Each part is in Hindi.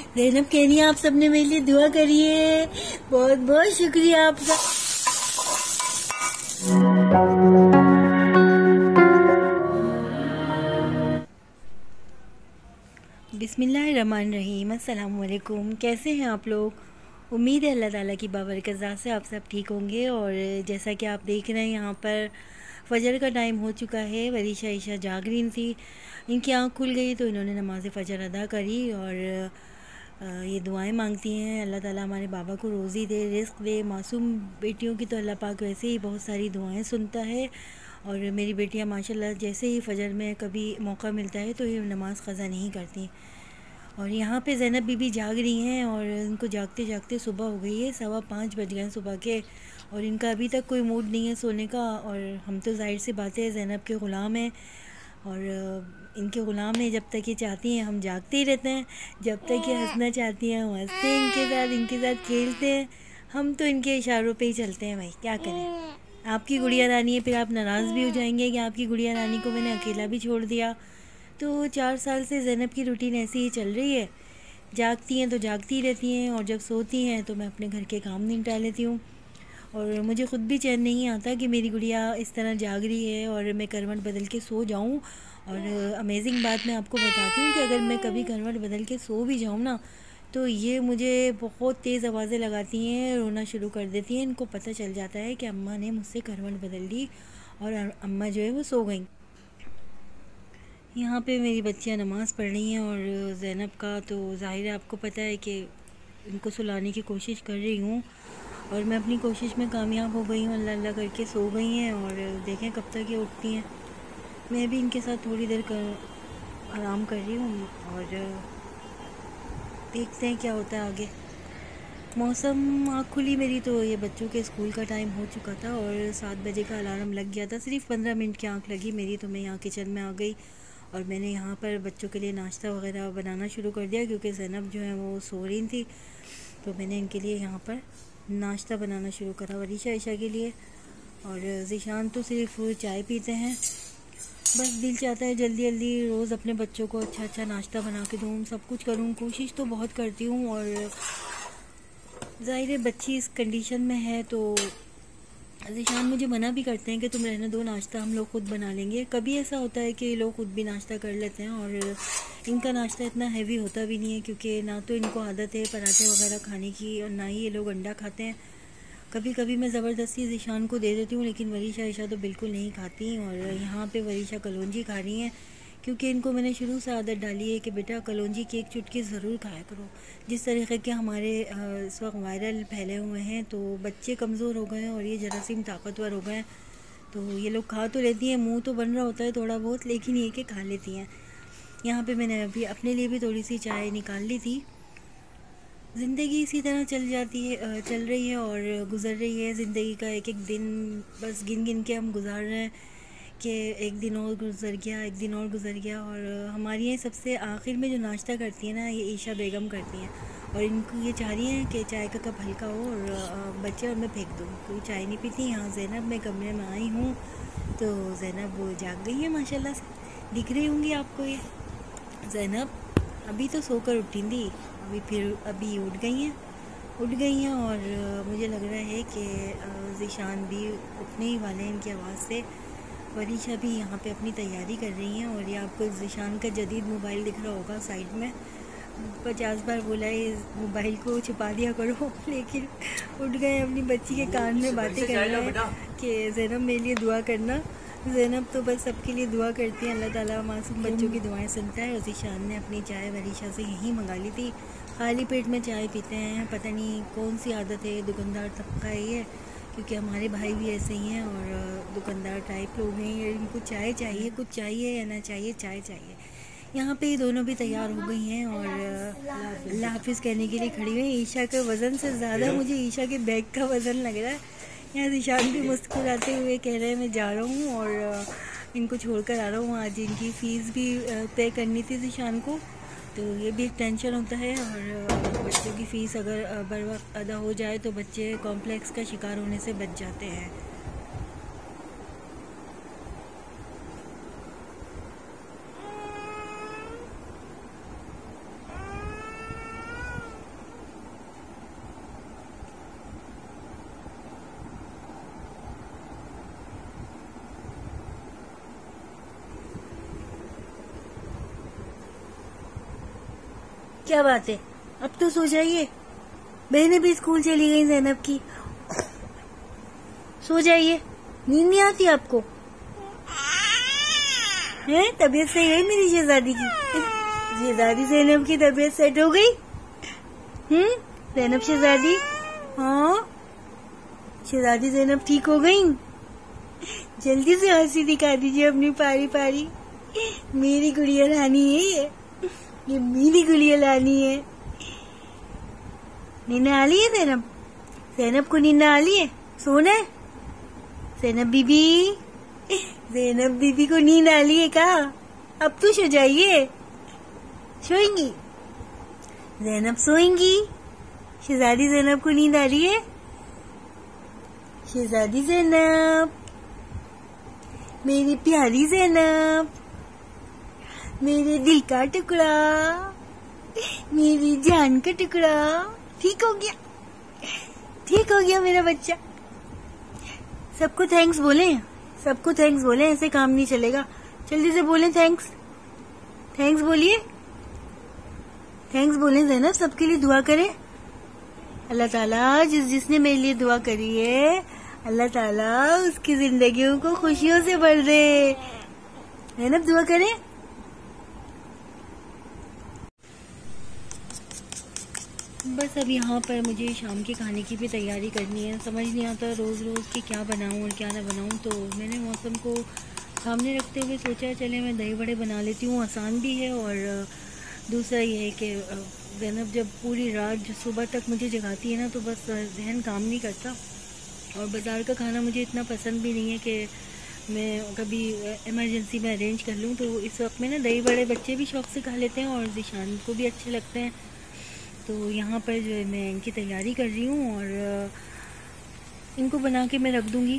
ज़ैनब कह रही है आप सबने मेरे लिए दुआ करिए। बहुत बहुत शुक्रिया आपका। बिस्मिल्लाहिर्रहमानिर्रहीम। अस्सलाम वालेकुम। कैसे हैं आप लोग? उम्मीद है अल्लाह ताला की बाबरकत ज़ात से आप सब ठीक होंगे। और जैसा कि आप देख रहे हैं यहाँ पर फ़जर का टाइम हो चुका है। वरीशा ईशा जाग रही थी, इनकी आँख खुल गई तो इन्होंने नमाज़ फ़जर अदा करी और ये दुआएं मांगती हैं अल्लाह ताला हमारे बाबा को रोज़ी दे, रिज़्क़ दे। मासूम बेटियों की तो अल्लाह पाक वैसे ही बहुत सारी दुआएं सुनता है। और मेरी बेटियां माशाल्लाह जैसे ही फ़जर में कभी मौका मिलता है तो ये नमाज़ क़ज़ा नहीं करती। और यहाँ पे ज़ैनब बीबी जाग रही हैं और इनको जागते जागते सुबह हो गई है, 5:15 बज गए हैं सुबह के। और इनका अभी तक कोई मूड नहीं है सोने का। और हम तो ज़ाहिर सी बात है ज़ैनब के ग़ुलाम हैं और इनके ग़ुलाम हैं। जब तक ये चाहती हैं हम जागते ही रहते हैं, जब तक ये हंसना चाहती हैं हम हंसते हैं इनके साथ खेलते हैं। हम तो इनके इशारों पे ही चलते हैं भाई, क्या करें। आपकी गुड़िया रानी है, फिर आप नाराज़ भी हो जाएंगे कि आपकी गुड़िया रानी को मैंने अकेला भी छोड़ दिया। तो 4 साल से ज़ैनब की रूटीन ऐसी ही चल रही है। जागती हैं तो जागती रहती हैं और जब सोती हैं तो मैं अपने घर के काम निपटा लेती हूँ। और मुझे ख़ुद भी चैन नहीं आता कि मेरी गुड़िया इस तरह जाग रही है और मैं करवट बदल के सो जाऊँ। और अमेजिंग बात मैं आपको बताती हूँ कि अगर मैं कभी करवट बदल के सो भी जाऊँ ना तो ये मुझे बहुत तेज़ आवाज़ें लगाती हैं, रोना शुरू कर देती हैं। इनको पता चल जाता है कि अम्मा ने मुझसे करवट बदल दी और अम्मा जो है वो सो गई। यहाँ पे मेरी बच्चियाँ नमाज़ पढ़ रही हैं और ज़ैनब का तो ज़ाहिर है आपको पता है कि इनको सुलाने की कोशिश कर रही हूँ और मैं अपनी कोशिश में कामयाब हो गई हूँ। अल्लाह अल्लाह करके सो गई हैं और देखें कब तक ये उठती हैं। मैं भी इनके साथ थोड़ी देर आराम कर रही हूँ और देखते हैं क्या होता है आगे। मौसम आँख खुली मेरी तो ये बच्चों के स्कूल का टाइम हो चुका था और 7 बजे का अलार्म लग गया था। सिर्फ 15 मिनट की आँख लगी मेरी तो मैं यहाँ किचन में आ गई और मैंने यहाँ पर बच्चों के लिए नाश्ता वगैरह बनाना शुरू कर दिया क्योंकि ज़ैनब जो है वो सो रही थी। तो मैंने इनके लिए यहाँ पर नाश्ता बनाना शुरू करा वरीशा ईशा के लिए। और ज़ीशान तो सिर्फ चाय पीते हैं। बस दिल चाहता है जल्दी जल्दी रोज़ अपने बच्चों को अच्छा अच्छा नाश्ता बना के दूँ, सब कुछ करूँ। कोशिश तो बहुत करती हूँ और ज़ाहिर है बच्ची इस कंडीशन में है तो ज़ीशान मुझे मना भी करते हैं कि तुम रहने दो, नाश्ता हम लोग ख़ुद बना लेंगे। कभी ऐसा होता है कि ये लोग ख़ुद भी नाश्ता कर लेते हैं और इनका नाश्ता इतना हैवी होता भी नहीं है क्योंकि ना तो इनको आदत है पराठे वगैरह खाने की और ना ही ये लोग अंडा खाते हैं। कभी कभी मैं ज़बरदस्ती ज़ीशान को दे देती हूँ लेकिन वरीशा ईशा तो बिल्कुल नहीं खाती। और यहाँ पे वरीशा कलौंजी खा रही हैं क्योंकि इनको मैंने शुरू से आदत डाली है कि बेटा कलौंजी की एक चुटकी ज़रूर खाया करो। जिस तरीके के हमारे इस वक्त वायरल फैले हुए हैं तो बच्चे कमज़ोर हो गए हैं और ये जरासीम ताकतवर हो गए हैं। तो ये लोग खा तो लेती हैं, मुँह तो बन रहा होता है थोड़ा बहुत, लेकिन ये कि खा लेती हैं। यहाँ पे मैंने अभी अपने लिए भी थोड़ी सी चाय निकाल ली थी। ज़िंदगी इसी तरह चल रही है और गुज़र रही है। ज़िंदगी का एक एक दिन बस गिन गिन के हम गुजार रहे हैं कि एक दिन और गुज़र गया, एक दिन और गुज़र गया। और हमारी ये सबसे आखिर में जो नाश्ता करती है ना ये ईशा बेगम करती हैं और इनको ये चाह रही हैं कि चाय का कप हल्का हो और बच्चे और मैं फेंक दूँ। तो चाय नहीं पीती। यहाँ ज़ैनब मैं कमरे में आई हूँ तो ज़ैनब वो जाग गई है माशाल्लाह से, दिख रही होंगी आपको ये। ज़ैनब अभी तो सोकर उठी थी, अभी उठ गई हैं और मुझे लग रहा है कि ज़ीशान भी उठने ही वाले हैं इनकी आवाज़ से। वरीशा भी यहाँ पे अपनी तैयारी कर रही हैं और ये आपको ज़ीशान का जदीद मोबाइल दिख रहा होगा साइड में। 50 बार बोला है इस मोबाइल को छुपा दिया करो लेकिन उठ गए, अपनी बच्ची के कान में बातें कर रहे हैं कि ज़ैनब मेरे लिए दुआ करना। ज़ैनब तो बस सबके लिए दुआ करती है, अल्लाह ताला मासूम बच्चों की दुआएं सुनता है। और ज़ीशान ने अपनी चाय वरीशा से यहीं मंगा ली थी। खाली पेट में चाय पीते हैं, पता नहीं कौन सी आदत है, दुकानदार तबका है ये, क्योंकि हमारे भाई भी ऐसे ही हैं और दुकानदार टाइप लोग हैं। इनको चाय चाहिए, कुछ चाहिए या ना चाहिए, चाय चाहिए। यहाँ पे ये दोनों भी तैयार हो गई हैं और अल्लाह हाफिज़ कहने के लिए खड़ी हुई हैं। ईशा के वज़न से ज़्यादा मुझे ईशा के बैग का वज़न लग रहा है। यहाँ ज़ीशान भी मुस्कुराते हुए कह रहे हैं मैं जा रहा हूँ और इनको छोड़कर आ रहा हूँ। आज इनकी फ़ीस भी पे करनी थी ज़ीशान को, तो ये भी एक टेंशन होता है। और बच्चों की फ़ीस अगर बर वक्त अदा हो जाए तो बच्चे कॉम्प्लेक्स का शिकार होने से बच जाते हैं। क्या बात है, अब तो सो जाइए। बहनें भी स्कूल चली गई ज़ैनब की, सो जाइए। नींद नहीं आती आपको? है तबीयत सही है मेरी शहजादी की? शहजादी ज़ैनब की तबीयत सेट हो गई? ज़ैनब शहजादी, हाँ शहजादी ज़ैनब ठीक हो गई? जल्दी से हंसी दिखा दीजिए अपनी पारी पारी। मेरी गुड़िया रानी है ये मेरी गुड़िया रानी है। नींद आ ली है ज़ैनब? ज़ैनब को नींद आ ली है? सोना है ज़ैनब बीबी? ज़ैनब बीबी को नींद आ ली है का? अब तो सो जाइए। सोएंगी ज़ैनब, सोएंगी? शहजादी ज़ैनब को नींद आ रही है? शहजादी ज़ैनब, मेरी प्यारी ज़ैनब, मेरे दिल का टुकड़ा, मेरी जान का टुकड़ा। ठीक हो गया, ठीक हो गया मेरा बच्चा। सबको थैंक्स बोले, सबको थैंक्स बोले, ऐसे काम नहीं चलेगा। जल्दी से बोले थैंक्स, थैंक्स बोलिए, थैंक्स बोले ज़ैनब, सबके लिए दुआ करें। अल्लाह ताला जिसने मेरे लिए दुआ करी है, अल्लाह ताला उसकी जिंदगियों को खुशियों से भर दे। ज़ैनब दुआ करें। बस अब यहाँ पर मुझे शाम के खाने की भी तैयारी करनी है। समझ नहीं आता रोज़ रोज़ कि क्या बनाऊँ और क्या ना बनाऊँ, तो मैंने मौसम को सामने रखते हुए सोचा चले मैं दही बड़े बना लेती हूँ, आसान भी है। और दूसरा ये है कि ज़ैनब जब पूरी रात सुबह तक मुझे जगाती है ना, तो बस जहन काम नहीं करता। और बाज़ार का खाना मुझे इतना पसंद भी नहीं है कि मैं कभी इमरजेंसी में अरेंज कर लूँ। तो इस वक्त में ना दही बड़े बच्चे भी शौक़ से खा लेते हैं और ज़िशान को भी अच्छे लगते हैं। तो यहाँ पर जो है मैं इनकी तैयारी कर रही हूँ और इनको बना के मैं रख दूँगी,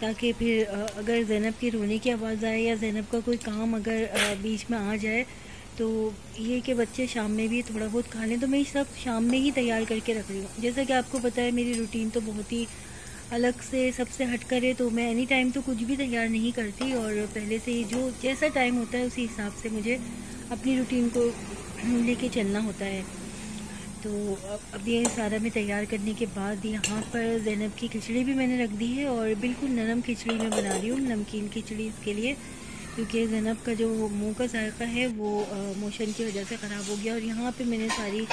ताकि फिर अगर ज़ैनब की रोने की आवाज़ आए या ज़ैनब का कोई काम अगर बीच में आ जाए, तो ये कि बच्चे शाम में भी थोड़ा बहुत खा लें। तो मैं सब शाम में ही तैयार करके रख रही हूँ। जैसा कि आपको पता है मेरी रूटीन तो बहुत ही अलग से सबसे हट करे, तो मैं एनी टाइम तो कुछ भी तैयार नहीं करती, और पहले से ही जो जैसा टाइम होता है उसी हिसाब से मुझे अपनी रूटीन को लेके चलना होता है। तो अब ये सारा मैं तैयार करने के बाद यहाँ पर ज़ैनब की खिचड़ी भी मैंने रख दी है, और बिल्कुल नरम खिचड़ी मैं बना रही हूँ, नमकीन खिचड़ी इसके लिए, क्योंकि ज़ैनब का जो मुंह का जायका है वो मोशन की वजह से ख़राब हो गया। और यहाँ पे मैंने सारी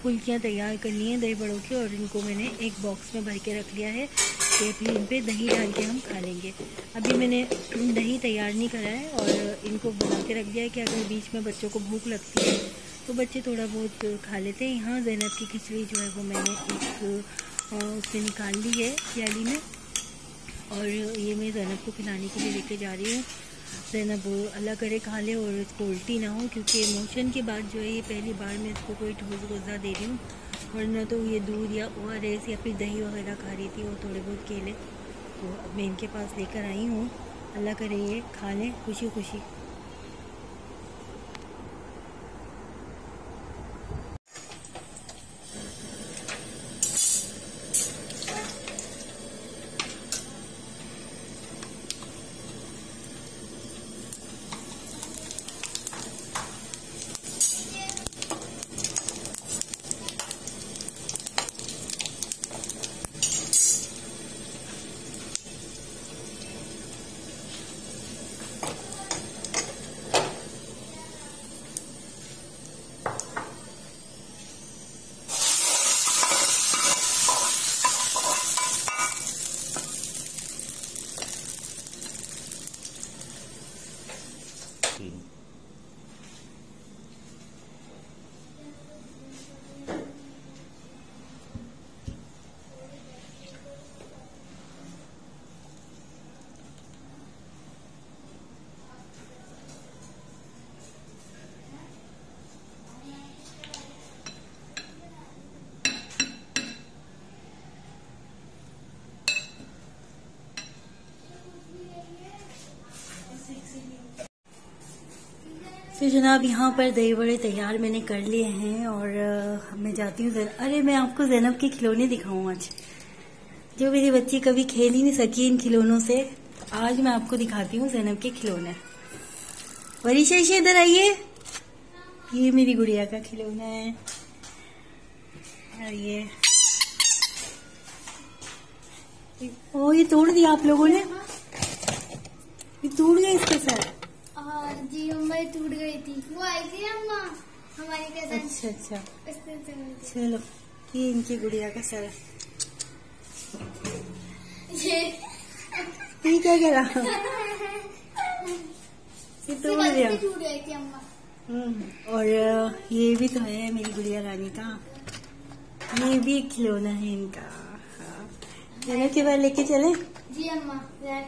फुल्कियाँ तैयार कर ली हैं दही बड़ों की, और इनको मैंने एक बॉक्स में भर के रख लिया है कि फिर इन पर दही डाल के हम खा लेंगे। अभी मैंने दही तैयार नहीं करा है और इनको बना के रख दिया है कि अगर बीच में बच्चों को भूख लगती है तो बच्चे थोड़ा बहुत खा लेते हैं। यहाँ ज़ैनब की खिचड़ी जो है वो मैंने एक उससे निकाल ली है प्याली में, और ये मैं ज़ैनब को खिलाने के लिए लेके जा रही हूँ। ज़ैनब अल्लाह करे खा ले और इसको उल्टी ना हो, क्योंकि मोशन के बाद जो है ये पहली बार मैं इसको कोई ठोस गुज़ा दे रही हूँ, वरना तो ये दूध या ORS या फिर दही वगैरह खा रही थी, वो थोड़े बहुत केले। तो अब मैं इनके पास लेकर आई हूँ, अल्लाह करे ये खा लें खुशी खुशी। फिर जनाब यहाँ पर दही बड़े तैयार मैंने कर लिए हैं, और मैं जाती हूँ। अरे मैं आपको ज़ैनब के खिलौने दिखाऊँ आज, जो मेरी बच्ची कभी खेल ही नहीं सकी इन खिलौनों से। आज मैं आपको दिखाती हूँ ज़ैनब के खिलौने। वरीशा इधर आइए, ये मेरी गुड़िया का खिलौना है। और ये ओ, ये तोड़ दिया आप लोगों ने? ये टूट गया इसके साथ? जी अम्मा, ये टूट गई थी। वो आई थी अम्मा हमारी कजन। अच्छा। चलो, ये इनकी गुड़िया का सर है। ये क्या कह रहा? ये टूट गया। टूट गई थी अम्मा। और ये भी तो है मेरी गुड़िया रानी का। ये भी एक खिलौना है इनका। ज़ैनब के बाद लेके चले? जी अम्मा।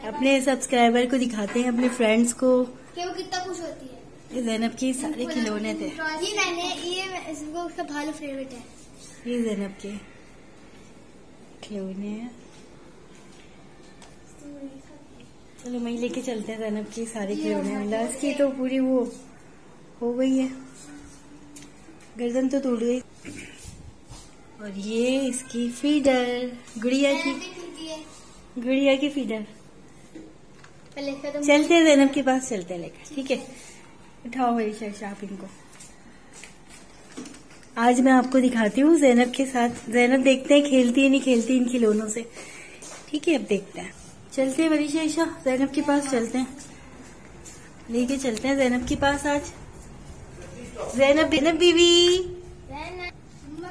अपने सब्सक्राइबर को दिखाते हैं, अपने फ्रेंड्स को कि वो कितना खुश होती है। ज़ैनब के सारे खिलौने थे। ये इसको उसका भालू फेवरेट है। ये ज़ैनब के खिलौने हैं। चलो मैं लेके चलते हैं ज़ैनब की सारे खिलौने। लास्ट की तो पूरी वो हो गई है, गर्दन तो टूट गई। और ये इसकी फीडर, गुड़िया की फीडर। चलते हैं ज़ैनब के पास, चलते हैं लेकर। ठीक है, उठाओ मेरी शर्ट आप इनको। आज मैं आपको दिखाती हूँ ज़ैनब के साथ। ज़ैनब देखते हैं खेलती है नहीं खेलती इन खिलौनों से। ठीक है, अब देखते हैं। चलते हैं वरीशा ईशा, ज़ैनब के पास चलते हैं, लेके चलते हैं ज़ैनब के पास आज। ज़ैनब बीवी,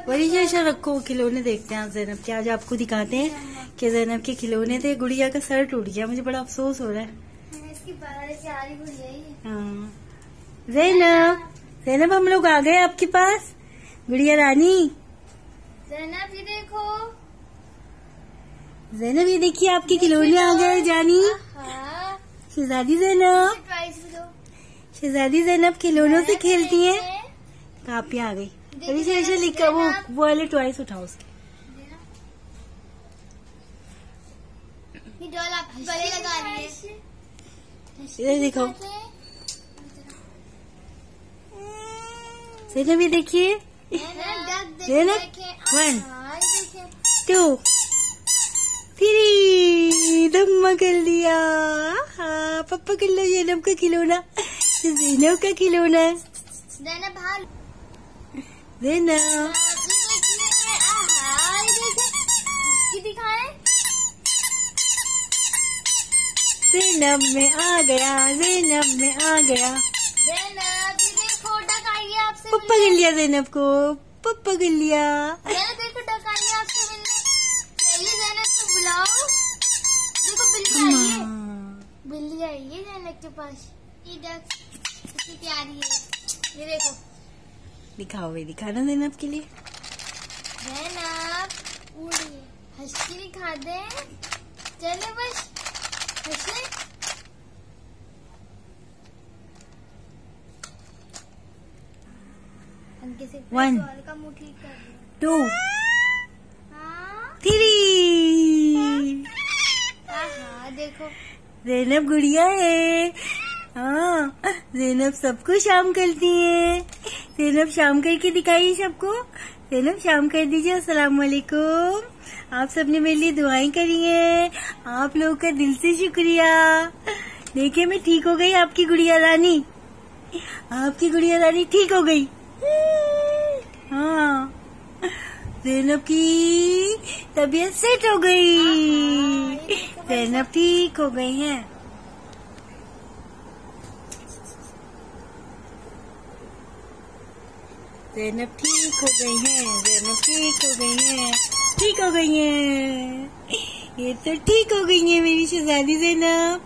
वरीशा ईशा रखो, खिलौने देखते हैं आज ज़ैनब के। आज आपको दिखाते हैं कि ज़ैनब के खिलौने थे। गुड़िया का सर टूट गया, मुझे बड़ा अफसोस हो रहा है। इसकी प्यारी गुड़िया ही है। हाँ ज़ैनब, हम लोग आ गए आपके पास। गुड़िया रानी, ज़ैनब ये देखो। ज़ैनब ये देखिए आपके खिलौने आ गए। जानी, शहजादी ज़ैनब, शहजादी ज़ैनब खिलौनों से खेलती है। कहाँ पे आ गई? वरीशा लिखा वो वाले टॉयस उठाओ उसके। ये डॉल आप गले लगा रही है। इधर दिखाओ ज़ैनब, ये देखिए। ज़ैनब 1 2 3 धम्मा कर लिया। हाँ, पप्पा कर लो ज़ैनब का खिलौना। ज़ैनब का खिलौना है। ज़ैनब ज़ैनब दिखाए। ज़ैनब में आ गया, ज़ैनब में आ गया। ज़ैनब ये देखो, डकाइए आपसे। पप्पा कर लिया ज़ैनब को, पप्पा कर लिया। ज़ैनब देखो, डकाइए आपसे मिलने। चलिए ज़ैनब को बुलाओ। देखो बिल्ली आई है, बिल्ली आई है ज़ैनब के पास। ये डक कितनी प्यारी है, ये देखो। दिखाओ, वे दिखाना ज़ैनब के लिए। ज़ैनब उड़िए, हंस के दिखा दे। चले बस हंसे। One, का मुंह ठीक कर दे। 2 हाँ 3 हाँ, देखो ज़ैनब गुड़िया है। हाँ, ज़ैनब सबको शाम करती है। ज़ैनब शाम करके दिखाइए सबको। ज़ैनब शाम कर दीजिए। अस्सलाम वालेकुम। आप सबने मेरे लिए दुआएं करी हैं, आप लोगों का दिल से शुक्रिया। देखिए मैं ठीक हो गई, आपकी गुड़िया रानी, आपकी गुड़िया रानी ठीक हो गई। हाँ, ज़ैनब की तबीयत सेट हो गई। ज़ैनब ठीक हो गई हैं। ज़ैनब ठीक हो गई हैं। ज़ैनब ठीक हो गई हैं। ठीक हो गई हैं। ये तो ठीक हो गई हैं मेरी शहजादी ज़ैनब।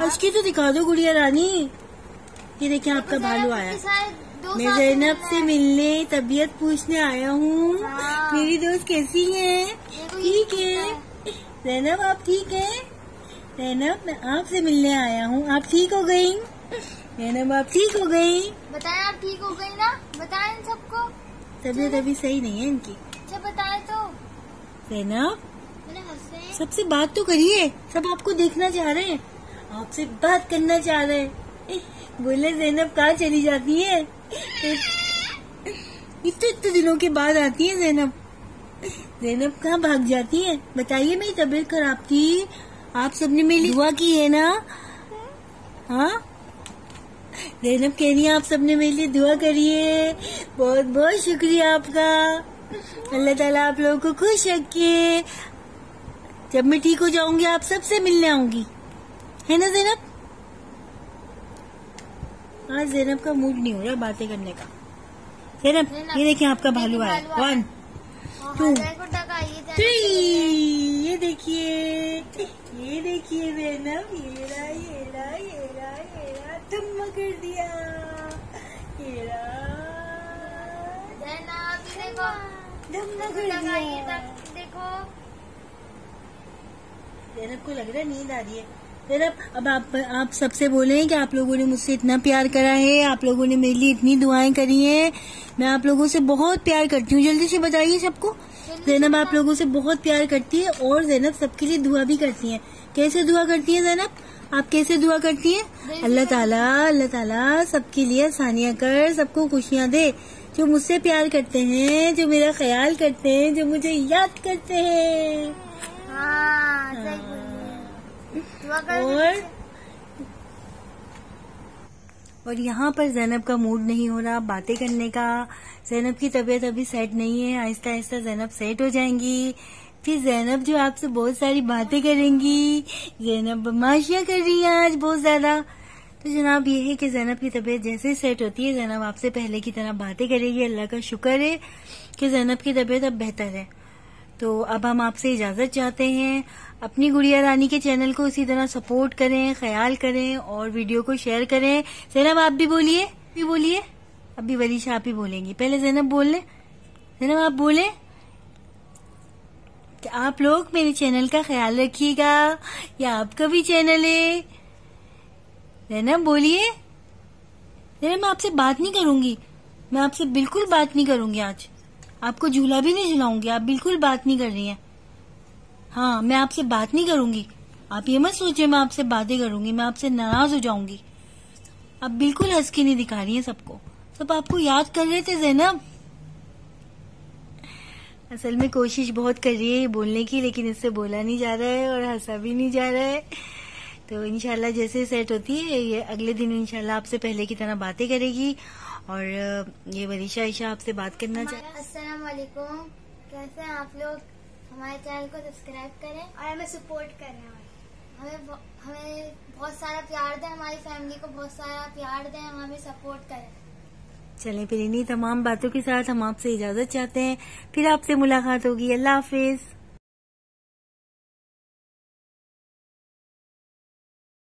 उसकी तो दिखा दो गुड़िया रानी। ये देखिए आपका भालू आया। मैं ज़ैनब से मिलने, तबीयत पूछने आया हूँ। मेरी दोस्त कैसी है? ठीक है ज़ैनब, आप ठीक है? ज़ैनब मैं आपसे मिलने आया हूँ, आप ठीक हो गई? ज़ैनब आप ठीक हो गई? बताएं आप ठीक हो गई ना? बताएं सबको। तबीयत अभी सही नहीं है इनकी। अच्छा बताएं तो। ज़ैनब सबसे बात तो करिए, सब आपको देखना चाह रहे हैं, आपसे बात करना चाह रहे हैं। बोले ज़ैनब कहाँ चली जाती है? इतने दिनों के बाद आती है ज़ैनब। ज़ैनब कहाँ भाग जाती है? बताइए, मेरी तबीयत खराब थी, आप सबने मेरी दुआ की है ना? हाँ जैनब कह रही है आप सबने मेरे लिए दुआ करिए। बहुत बहुत शुक्रिया आपका। अल्लाह ताला आप लोगों को खुश रखे। जब मैं ठीक हो जाऊंगी आप सबसे मिलने आऊंगी, है ना जैनब? आज जैनब का मूड नहीं हो रहा बातें करने का। जैनब ये देखिए आपका भालू आया। 1 2 3। ये देखिए जैनब, ये रहा धम्मा कर दिया। ये रहा धम्मा कर दिया। देखो जैनब को लग रहा है नींद आ रही है। जैनब अब आप सबसे बोले कि आप लोगों ने मुझसे इतना प्यार करा है, आप लोगों ने मेरे लिए इतनी दुआएं करी हैं। मैं आप लोगों से बहुत प्यार करती हूँ। जल्दी से बताइए सबको। जैनब आप लोगों से बहुत प्यार करती है और जैनब सबके लिए दुआ भी करती है। कैसे दुआ करती है जैनब? आप कैसे दुआ करती हैं? अल्लाह ताला सबके लिए आसानियां कर, सबको खुशियां दे। जो मुझसे प्यार करते हैं, जो मेरा ख्याल करते हैं, जो मुझे याद करते हैं। हाँ, सही बोली है। और यहाँ पर जैनब का मूड नहीं हो रहा बातें करने का। जैनब की तबीयत अभी सेट नहीं है। आहिस्ता आहिस्ता जैनब सेट हो जाएंगी। फिर जैनब जो आपसे बहुत सारी बातें करेंगी। जैनब बदमाशियां कर रही है आज बहुत ज्यादा। तो जनाब ये है कि जैनब की तबीयत जैसे ही सेट होती है जैनब आपसे पहले की तरह बातें करेगी। अल्लाह का शुक्र है कि जैनब की तबीयत अब बेहतर है। तो अब हम आपसे इजाजत चाहते हैं। अपनी गुड़िया रानी के चैनल को इसी तरह सपोर्ट करें, ख्याल करें और वीडियो को शेयर करें। जैनब आप भी बोलिए। अभी वरीशा आप ही बोलेंगी। पहले जैनब बोल ले। जैनब आप बोले कि आप लोग मेरे चैनल का ख्याल रखिएगा, या आपका भी चैनल है। जैनब बोलिए। जैनब मैं आपसे बात नहीं करूंगी। मैं आपसे बिल्कुल बात नहीं करूंगी आज। आपको झूला भी नहीं झुलाऊंगी। आप बिल्कुल बात नहीं कर रही हैं। हाँ, मैं आपसे बात नहीं करूंगी। आप ये मत सोचिए मैं आपसे बातें करूंगी। मैं आपसे नाराज हो जाऊंगी। आप बिल्कुल हंस के नहीं दिखा रही हैं सबको। सब आपको याद कर रहे थे जैनब। असल में कोशिश बहुत कर रही है बोलने की, लेकिन इससे बोला नहीं जा रहा है और हंसा भी नहीं जा रहा है। तो इंशाल्लाह जैसे सेट होती है ये अगले दिन इंशाल्लाह आपसे पहले की तरह बातें करेगी। और ये वरीशा ईशा आपसे बात करना चाहती है। अस्सलाम वालेकुम, कैसे हैं आप लोग? हमारे चैनल को सब्सक्राइब करें और हमें सपोर्ट करें। हमें बहुत सारा प्यार दें, हमारी फैमिली को बहुत सारा प्यार दें, हमें सपोर्ट करें। चलें फिर इन्हीं तमाम बातों के साथ हम आपसे इजाजत चाहते हैं। फिर आपसे मुलाकात होगी। अल्लाह हाफिज।